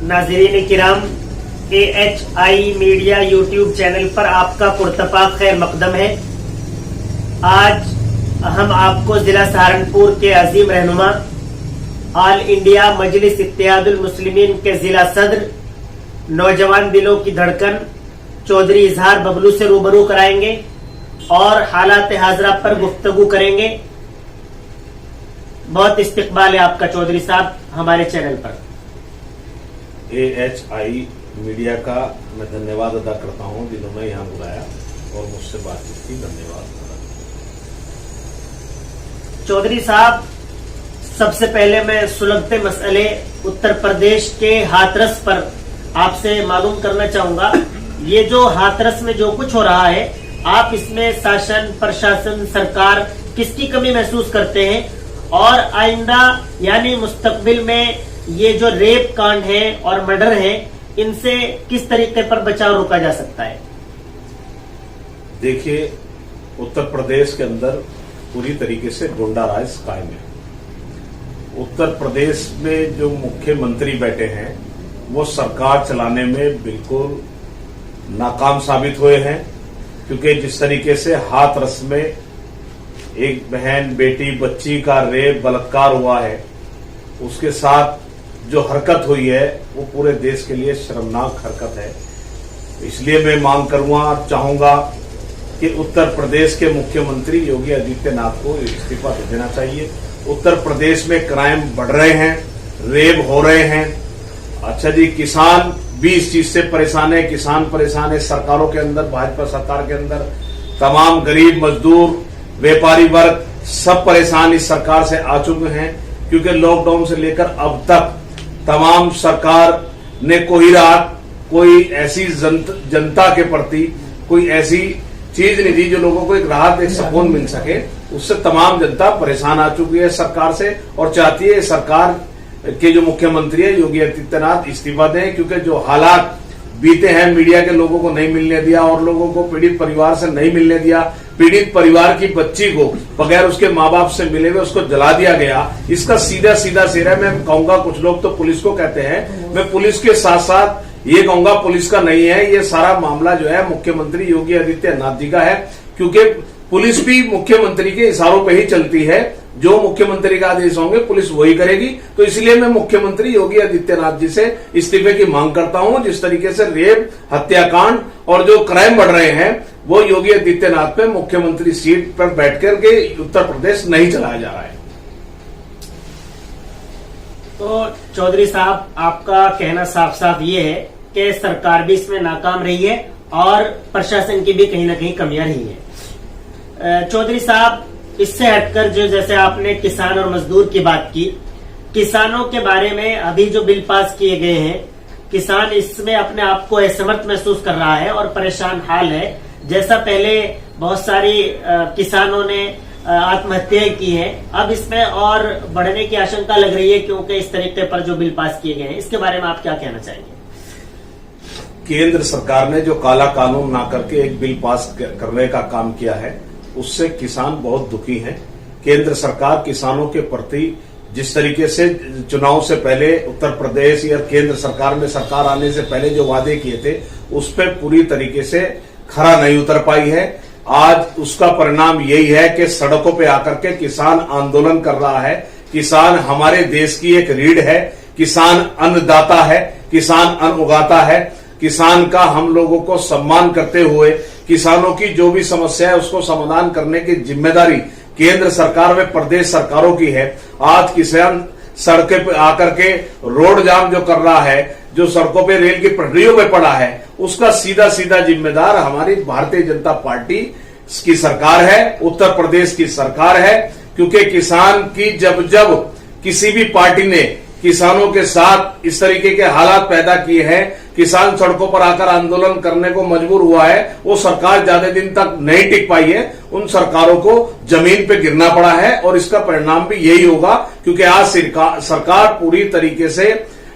नाज़रीन किराम, AHI media YouTube channel पर आपका पुरतपाक खैर मकदम है। आज हम आपको जिला सहारनपुर के अजीम रहनुमा ऑल इंडिया मजलिस इत्तेहादुल मुस्लिमीन के जिला सदर, नौजवान दिलों की धड़कन चौधरी इजहार बबलू से रूबरू कराएंगे और हालात हाजरा पर गुफ्तगू करेंगे। बहुत इस्तकबाल है आपका चौधरी साहब हमारे चैनल पर। AHI मीडिया का मैं धन्यवाद अदा करता हूं जिन्होंने यहाँ बुलाया और मुझसे बातचीत की। धन्यवाद चौधरी साहब, सबसे पहले मैं सुलगते मसले उत्तर प्रदेश के हाथरस पर आपसे मालूम करना चाहूंगा। ये जो हाथरस में जो कुछ हो रहा है, आप इसमें शासन, प्रशासन, सरकार किसकी कमी महसूस करते हैं और आइंदा यानी मुस्तकबिल में ये जो रेप कांड है और मर्डर है, इनसे किस तरीके पर बचाव रोका जा सकता है? देखिए, उत्तर प्रदेश के अंदर पूरी तरीके से गुंडा राज कायम है। उत्तर प्रदेश में जो मुख्यमंत्री बैठे हैं वो सरकार चलाने में बिल्कुल नाकाम साबित हुए हैं, क्योंकि जिस तरीके से हाथरस में एक बहन, बेटी, बच्ची का रेप, बलात्कार हुआ है, उसके साथ जो हरकत हुई है वो पूरे देश के लिए शर्मनाक हरकत है। इसलिए मैं मांग करूंगा, चाहूंगा कि उत्तर प्रदेश के मुख्यमंत्री योगी आदित्यनाथ को इस्तीफा दे देना चाहिए। उत्तर प्रदेश में क्राइम बढ़ रहे हैं, रेप हो रहे हैं। अच्छा जी, किसान भी इस चीज से परेशान है, किसान परेशान है। सरकारों के अंदर, भाजपा सरकार के अंदर तमाम गरीब, मजदूर, व्यापारी वर्ग सब परेशान इस सरकार से आ चुके हैं, क्योंकि लॉकडाउन से लेकर अब तक तमाम सरकार ने कोई ऐसी जनता के प्रति कोई ऐसी चीज नहीं दी जो लोगों को एक राहत, एक सुकून मिल सके। उससे तमाम जनता परेशान आ चुकी है सरकार से और चाहती है सरकार के जो मुख्यमंत्री है योगी आदित्यनाथ इस्तीफा दें, क्योंकि जो हालात बीते हैं, मीडिया के लोगों को नहीं मिलने दिया और लोगों को पीड़ित परिवार से नहीं मिलने दिया। पीड़ित परिवार की बच्ची को बगैर उसके माँ बाप से मिले हुए उसको जला दिया गया। इसका सीधा सिर है। मैं कहूंगा, कुछ लोग तो पुलिस को कहते हैं, मैं पुलिस के साथ साथ ये कहूंगा पुलिस का नहीं है, ये सारा मामला जो है मुख्यमंत्री योगी आदित्यनाथ जी का है, क्योंकि पुलिस भी मुख्यमंत्री के इशारों पर ही चलती है। जो मुख्यमंत्री का आदेश होंगे पुलिस वही करेगी। तो इसलिए मैं मुख्यमंत्री योगी आदित्यनाथ जी से इस्तीफे की मांग करता हूं। जिस तरीके से रेप, हत्याकांड और जो क्राइम बढ़ रहे हैं, वो योगी आदित्यनाथ पे मुख्यमंत्री सीट पर बैठकर के उत्तर प्रदेश नहीं चलाया जा रहा है। तो चौधरी साहब, आपका कहना साफ साफ ये है कि सरकार भी इसमें नाकाम रही है और प्रशासन की भी कहीं ना कहीं कमियां रही है। चौधरी साहब, इससे हटकर जो जैसे आपने किसान और मजदूर की बात की, किसानों के बारे में अभी जो बिल पास किए गए हैं, किसान इसमें अपने आप को असमर्थ महसूस कर रहा है और परेशान हाल है। जैसा पहले बहुत सारी किसानों ने आत्महत्याएं की हैं, अब इसमें और बढ़ने की आशंका लग रही है, क्योंकि इस तरीके पर जो बिल पास किए गए हैं, इसके बारे में आप क्या कहना चाहेंगे? केंद्र सरकार ने जो काला कानून ना करके एक बिल पास करने का काम किया है, उससे किसान बहुत दुखी हैं। केंद्र सरकार किसानों के प्रति जिस तरीके से चुनाव से पहले उत्तर प्रदेश या केंद्र सरकार में सरकार आने से पहले जो वादे किए थे, उस पर पूरी तरीके से खरा नहीं उतर पाई है। आज उसका परिणाम यही है कि सड़कों पे आकर के किसान आंदोलन कर रहा है। किसान हमारे देश की एक रीढ़ है, किसान अन्नदाता है, किसान अन्न उगाता है। किसान का हम लोगों को सम्मान करते हुए किसानों की जो भी समस्या है उसको समाधान करने की जिम्मेदारी केंद्र सरकार व प्रदेश सरकारों की है। आज किसान सड़कों पे आकर के रोड जाम जो कर रहा है, जो सड़कों पे रेल की पटरियों पे पड़ा है, उसका सीधा जिम्मेदार हमारी भारतीय जनता पार्टी की सरकार है, उत्तर प्रदेश की सरकार है। क्योंकि किसान की जब किसी भी पार्टी ने किसानों के साथ इस तरीके के हालात पैदा किए हैं, किसान सड़कों पर आकर आंदोलन करने को मजबूर हुआ है, वो सरकार ज्यादा दिन तक नहीं टिक पाई है। उन सरकारों को जमीन पे गिरना पड़ा है और इसका परिणाम भी यही होगा, क्योंकि आज सरकार पूरी तरीके से,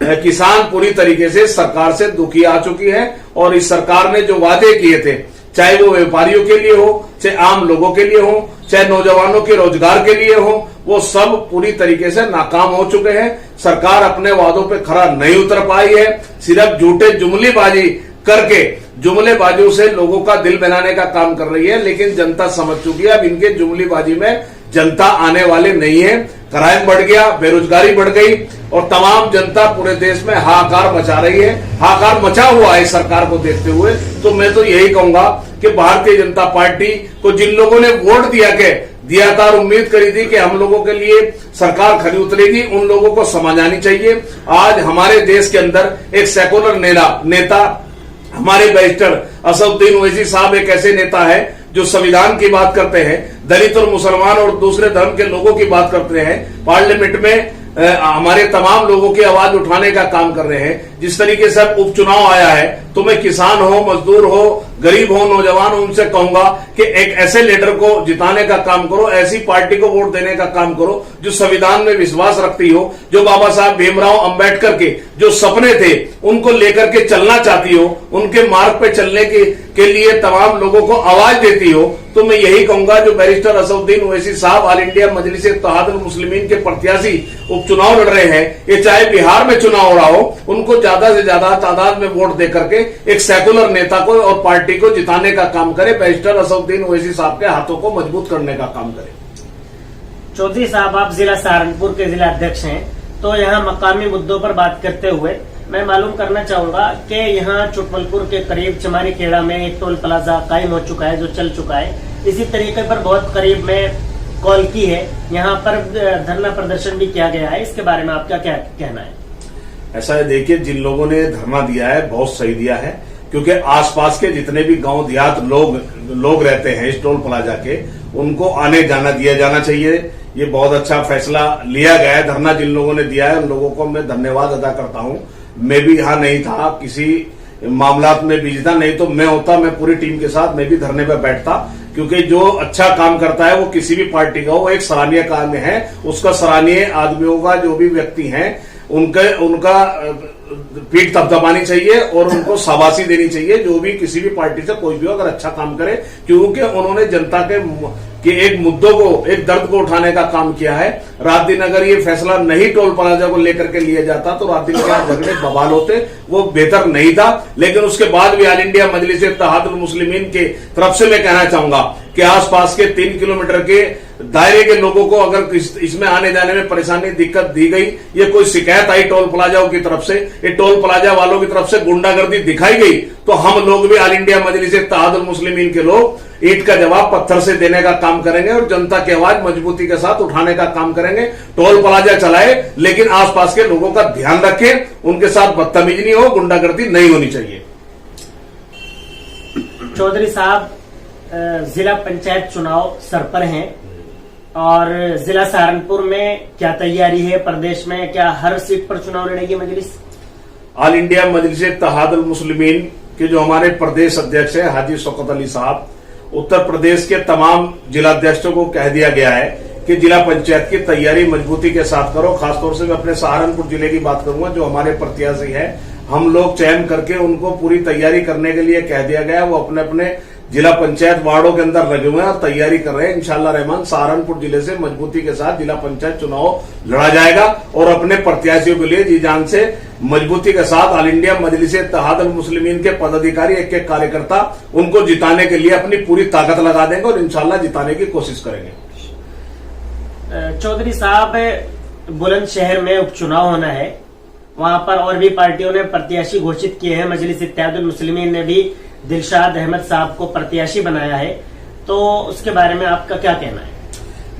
किसान पूरी तरीके से सरकार से दुखी आ चुकी है। और इस सरकार ने जो वादे किए थे, चाहे वो व्यापारियों के लिए हो, चाहे आम लोगों के लिए हो, चाहे नौजवानों के रोजगार के लिए हो, वो सब पूरी तरीके से नाकाम हो चुके हैं। सरकार अपने वादों पे खरा नहीं उतर पाई है, सिर्फ झूठे जुमलेबाजी करके जुमलेबाजों से लोगों का दिल बनाने का काम कर रही है। लेकिन जनता समझ चुकी है अब इनके जुमलेबाजी में जनता आने वाले नहीं है। क्राइम बढ़ गया, बेरोजगारी बढ़ गई और तमाम जनता पूरे देश में हाहाकार मचा रही है, हाहाकार मचा हुआ है सरकार को देखते हुए। तो मैं तो यही कहूंगा कि भारतीय जनता पार्टी को जिन लोगों ने वोट दिया था और उम्मीद करी थी कि हम लोगों के लिए सरकार खरी उतरेगी, उन लोगों को समझ आनी चाहिए। आज हमारे देश के अंदर एक सेकुलर नेता हमारे बैरिस्टर असदुद्दीन ओवैसी साहब एक ऐसे नेता है जो संविधान की बात करते हैं, दलित और मुसलमान और दूसरे धर्म के लोगों की बात करते हैं, पार्लियामेंट में हमारे तमाम लोगों की आवाज उठाने का काम कर रहे हैं। जिस तरीके से अब उपचुनाव आया है तो मैं किसान हो, मजदूर हो, गरीब हो, नौजवान हो, उनसे कहूंगा कि एक ऐसे लीडर को जिताने का काम करो, ऐसी पार्टी को वोट देने का काम करो जो संविधान में विश्वास रखती हो, जो बाबा साहब भीमराव अंबेडकर के जो सपने थे उनको लेकर के चलना चाहती हो, उनके मार्ग पे चलने के लिए तमाम लोगों को आवाज देती हो। तो मैं यही कहूंगा जो बैरिस्टर असदुद्दीन ओवैसी साहब ऑल इंडिया मजलिस इत्तेहादुल मुस्लिमीन के प्रत्याशी उपचुनाव लड़ रहे हैं, ये चाहे बिहार में चुनाव हो रहा हो, उनको ज्यादा से ज्यादा तादाद में वोट देकर के एक सेकुलर नेता को और पार्टी को जिताने का काम करे, बैरिस्टर असदुद्दीन ओवैसी साहब के हाथों को मजबूत करने का काम करे। चौधरी साहब, आप जिला सहारनपुर के जिला अध्यक्ष हैं, तो यहाँ मकामी मुद्दों पर बात करते हुए मैं मालूम करना चाहूंगा कि यहाँ चुटमलपुर के करीब चमारी खेड़ा में एक टोल प्लाजा कायम हो चुका है जो चल चुका है। इसी तरीके पर बहुत करीब में कॉल की है, यहाँ पर धरना प्रदर्शन भी किया गया है, इसके बारे में आपका क्या कहना है? ऐसा है, देखिए जिन लोगों ने धरना दिया है बहुत सही दिया है, क्योंकि आसपास के जितने भी गांव देहात लोग रहते हैं इस टोल प्लाजा के, उनको आने जाना दिया जाना चाहिए। ये बहुत अच्छा फैसला लिया गया है। धरना जिन लोगों ने दिया है उन लोगों को मैं धन्यवाद अदा करता हूं। मैं भी यहाँ नहीं था, किसी मामलात में बिजी था, नहीं तो मैं होता, मैं पूरी टीम के साथ मैं भी धरने पर बैठता, क्योंकि जो अच्छा काम करता है वो किसी भी पार्टी का हो, एक सराहनीय काम है। उसका सराहनीय आदमियों का जो भी व्यक्ति हैं उनका पीठ थपथपानी चाहिए और उनको शाबाशी देनी चाहिए, जो भी किसी भी पार्टी से कोई भी अगर अच्छा काम करे, क्योंकि उन्होंने जनता के एक मुद्दों को, एक दर्द को उठाने का काम किया है। रात दिन अगर ये फैसला नहीं टोल प्लाजा को लेकर के लिया जाता तो रात दिन के झगड़े बवाल होते, वो बेहतर नहीं था। लेकिन उसके बाद भी ऑल इंडिया मजलिस इत्तेहादुल मुस्लिमीन के तरफ से मैं कहना चाहूंगा कि आसपास के 3 किलोमीटर के दायरे के लोगों को अगर इसमें आने जाने में परेशानी दिक्कत दी गई, ये कोई शिकायत आई टोल प्लाजा की तरफ से, ये टोल प्लाजा वालों की तरफ से गुंडागर्दी दिखाई गई, तो हम लोग भी ऑल इंडिया मजलिस इत्तेहादुल मुस्लिमीन के लोग ईंट का जवाब पत्थर से देने का काम करेंगे और जनता की आवाज मजबूती के साथ उठाने का काम करेंगे। टोल प्लाजा चलाए लेकिन आसपास के लोगों का ध्यान रखें, उनके साथ बदतमीजी नहीं हो, गुंडागर्दी नहीं होनी चाहिए। चौधरी साहब, जिला पंचायत चुनाव सर पर हैं और जिला सहारनपुर में क्या तैयारी है? प्रदेश में क्या हर सीट पर चुनाव लड़ेगी मजलिस? ऑल इंडिया मजलिस इत्तेहादुल मुस्लिमीन के जो हमारे प्रदेश अध्यक्ष है हाजी शौकत अली साहब, उत्तर प्रदेश के तमाम जिलाध्यक्षों को कह दिया गया है कि जिला पंचायत की तैयारी मजबूती के साथ करो। खासतौर से मैं अपने सहारनपुर जिले की बात करूंगा, जो हमारे प्रत्याशी है, हम लोग चयन करके उनको पूरी तैयारी करने के लिए कह दिया गया। वो अपने अपने जिला पंचायत वार्डों के अंदर लगे हुए हैं और तैयारी कर रहे हैं। इंशाअल्लाह रहमान सहारनपुर जिले से मजबूती के साथ जिला पंचायत चुनाव लड़ा जाएगा और अपने प्रत्याशियों के लिए जी जान से मजबूती के साथ ऑल इंडिया मजलिस इत्तेहादुल मुस्लिमीन के पदाधिकारी, एक एक कार्यकर्ता उनको जिताने के लिए अपनी पूरी ताकत लगा देंगे और इंशाअल्लाह जिताने की कोशिश करेंगे। चौधरी साहब, बुलंदशहर में उपचुनाव होना है, वहां पर और भी पार्टियों ने प्रत्याशी घोषित किए हैं। मजलिस इत्तेहादुल मुस्लिमीन ने भी दिलशाद अहमद साहब को प्रत्याशी बनाया है, तो उसके बारे में आपका क्या कहना है?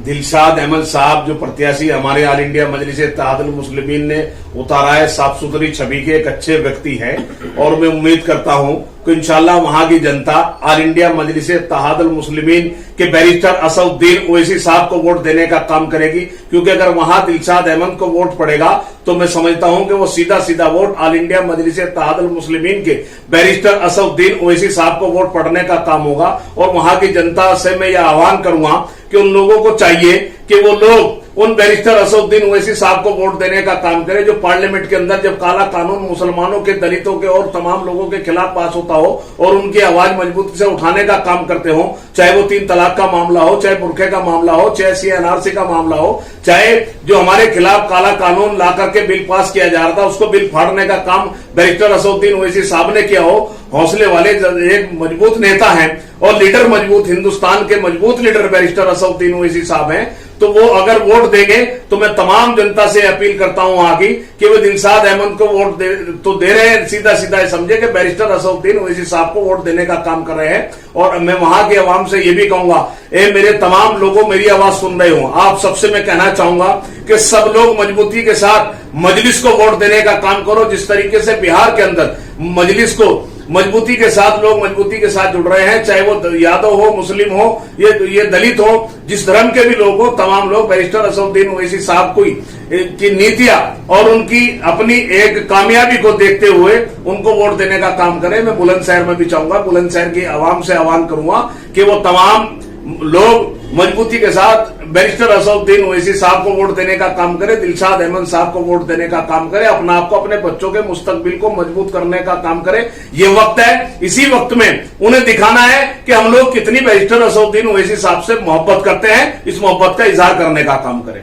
दिलशाद अहमद साहब जो प्रत्याशी हमारे ऑल इंडिया मजलिस इत्तेहादुल मुस्लिमीन ने उतारा है, साफ सुथरी छवि के एक अच्छे व्यक्ति हैं और मैं उम्मीद करता हूं कि इंशाअल्लाह वहां की जनता ऑल इंडिया मजलिस इत्तेहादुल मुस्लिमीन के बैरिस्टर असदुद्दीन ओवैसी साहब को वोट देने का काम करेगी, क्योंकि अगर वहां दिलशाद अहमद को वोट पड़ेगा तो मैं समझता हूं कि वो सीधा सीधा वोट ऑल इंडिया मजलिस इत्तेहादुल मुस्लिमीन के बैरिस्टर असदुद्दीन ओवैसी साहब को वोट पड़ने का काम होगा। और वहां की जनता से मैं यह आह्वान करूंगा कि उन लोगों को चाहिए कि वो लोग उन बैरिस्टर असदुद्दीन ओवैसी साहब को वोट देने का काम करें जो पार्लियामेंट के अंदर जब काला कानून मुसलमानों के, दलितों के और तमाम लोगों के खिलाफ पास होता हो और उनकी आवाज मजबूती से उठाने का काम करते हो, चाहे वो 3 तलाक का मामला हो, चाहे बुरखे का मामला हो, चाहे CNRC का मामला हो, चाहे जो हमारे खिलाफ काला कानून ला करके बिल पास किया जा रहा था उसको बिल फाड़ने का काम बैरिस्टर असदुद्दीन ओवैसी साहब ने किया हो। हौसले वाले एक मजबूत नेता हैं और लीडर मजबूत, हिंदुस्तान के मजबूत लीडर बैरिस्टर असदुद्दीन ओवैसी साहब हैं, तो वो अगर वोट देंगे तो मैं तमाम जनता से अपील करता हूं वहां की कि वो दिलशाद अहमद को वोट दे रहे हैं, सीधा सीधा समझे कि बैरिस्टर असदुद्दीन ओवैसी साहब को वोट देने का काम कर रहे हैं। और मैं वहां की आवाम से ये भी कहूंगा, मेरे तमाम लोगों मेरी आवाज सुन रहे हो, आप सबसे मैं कहना चाहूंगा कि सब लोग मजबूती के साथ मजलिस को वोट देने का काम करो। जिस तरीके से बिहार के अंदर मजलिस को मजबूती के साथ लोग मजबूती के साथ जुड़ रहे हैं, चाहे वो यादव हो, मुस्लिम हो, ये दलित हो, जिस धर्म के भी लोग हो, तमाम लोग बैरिस्टर असदुद्दीन ओवैसी साहब की नीतियां और उनकी अपनी एक कामयाबी को देखते हुए उनको वोट देने का काम करें। मैं बुलंदशहर में भी चाहूंगा, बुलंदशहर की आवाम से आह्वान करूंगा कि वो तमाम लोग मजबूती के साथ बैरिस्टर असदुद्दीन ओवैसी साहब को वोट देने का काम करे, दिलशाद अहमद साहब को वोट देने का काम करे, अपना आपको, अपने बच्चों के मुस्तकबिल को मजबूत करने का काम करे। ये वक्त है, इसी वक्त में उन्हें दिखाना है कि हम लोग कितनी बैरिस्टर असदुद्दीन ओवैसी साहब से मोहब्बत करते हैं, इस मोहब्बत का इजहार करने का काम करें।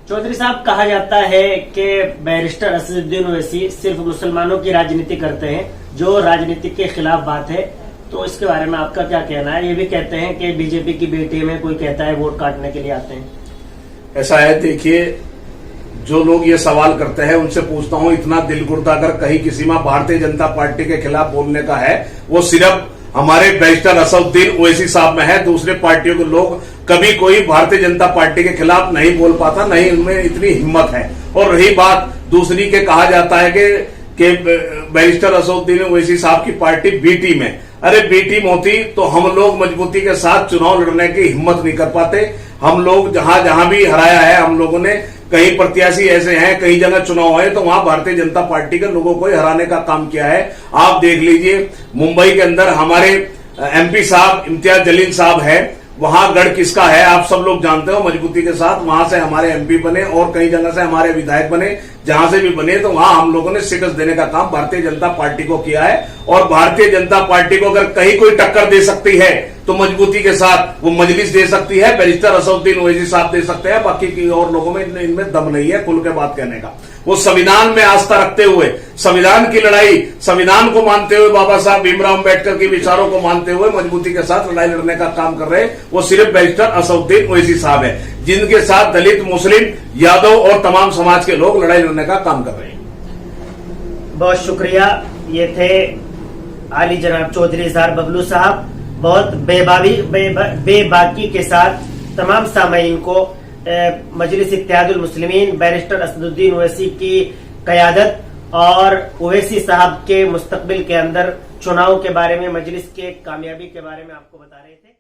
चौधरी साहब, कहा जाता है कि बैरिस्टर असदुद्दीन ओवैसी सिर्फ मुसलमानों की राजनीति करते हैं, जो राजनीति के खिलाफ बात है, तो इसके बारे में आपका क्या कहना है? ये भी कहते हैं कि बीजेपी की बेटी में कोई कहता है वोट काटने के लिए आते हैं। ऐसा है, देखिए, जो लोग ये सवाल करते हैं उनसे पूछता हूं, इतना दिल गुर्दा अगर कहीं किसी में भारतीय जनता पार्टी के खिलाफ बोलने का है, वो सिर्फ हमारे बैरिस्टर असदुद्दीन ओवैसी साहब में है। दूसरे पार्टियों के लोग कभी कोई भारतीय जनता पार्टी के खिलाफ नहीं बोल पाता, नहीं उनमें इतनी हिम्मत है। और रही बात दूसरी के, कहा जाता है कि बैरिस्टर असदुद्दीन ओवैसी साहब की पार्टी बी टीम है। अरे बी टीम होती तो हम लोग मजबूती के साथ चुनाव लड़ने की हिम्मत नहीं कर पाते। हम लोग जहां जहां भी हराया है, हम लोगों ने कई प्रत्याशी ऐसे हैं, कई जगह चुनाव है तो वहां भारतीय जनता पार्टी के लोगों को हराने का काम किया है। आप देख लीजिए, मुंबई के अंदर हमारे MP साहब इम्तियाज जलील साहब है, वहां गढ़ किसका है आप सब लोग जानते हो। मजबूती के साथ वहां से हमारे MP बने और कई जगह से हमारे विधायक बने, जहां से भी बने, तो वहां हम लोगों ने शिकस्त देने का काम भारतीय जनता पार्टी को किया है। और भारतीय जनता पार्टी को अगर कहीं कोई टक्कर दे सकती है तो मजबूती के साथ वो मजलिस दे सकती है, बैरिस्टर असदुद्दीन ओवैसी साहब दे सकते हैं, बाकी की और लोगों में इनमें दम नहीं है खुल के बात कहने का। वो संविधान में आस्था रखते हुए, संविधान की लड़ाई, संविधान को मानते हुए, बाबा साहब भीमराव अम्बेडकर के विचारों को मानते हुए मजबूती के साथ लड़ाई लड़ने का काम कर रहे हैं, वो सिर्फ बैरिस्टर असदुद्दीन ओवैसी साहब है, जिनके साथ दलित, मुस्लिम, यादव और तमाम समाज के लोग लड़ाई लड़ने का काम कर रहे हैं। बहुत शुक्रिया। ये थे आली जनाब चौधरी इजहार बबलू साहब, बहुत बेबाकी के साथ तमाम सामाईन को मजलिस इत्तेहादुल मुस्लिमीन बैरिस्टर असदुद्दीन ओवैसी की क़यादत और ओवैसी साहब के मुस्तकबिल के अंदर चुनाव के बारे में, मजलिस के कामयाबी के बारे में आपको बता रहे थे।